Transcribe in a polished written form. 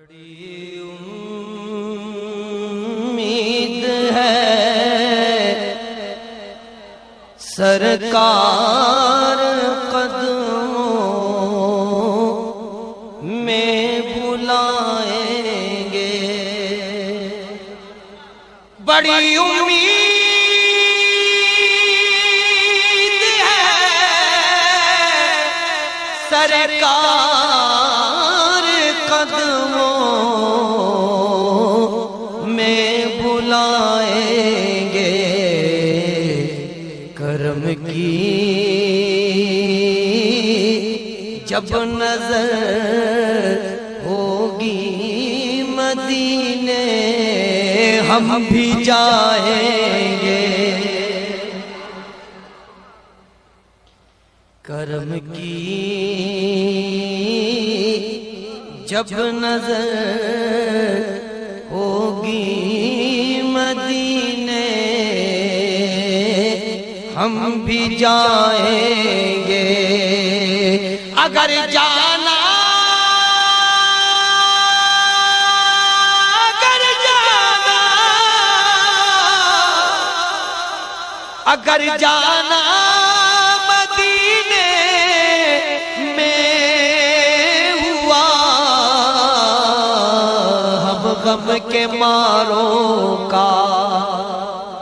بڑی امید ہے سرکار قدموں میں بلائیں گے، بڑی امید ہے سرکار قدموں میں بلائیں گے، کرم کی جب نظر ہوگی مدینے ہم بھی جائیں گے، کرم کی جب نظر ہوگی مدینے ہم بھی جائیں گے، اگر جانا اگر جانا مدینے میں ہوا، ہم غم کے ماروں کا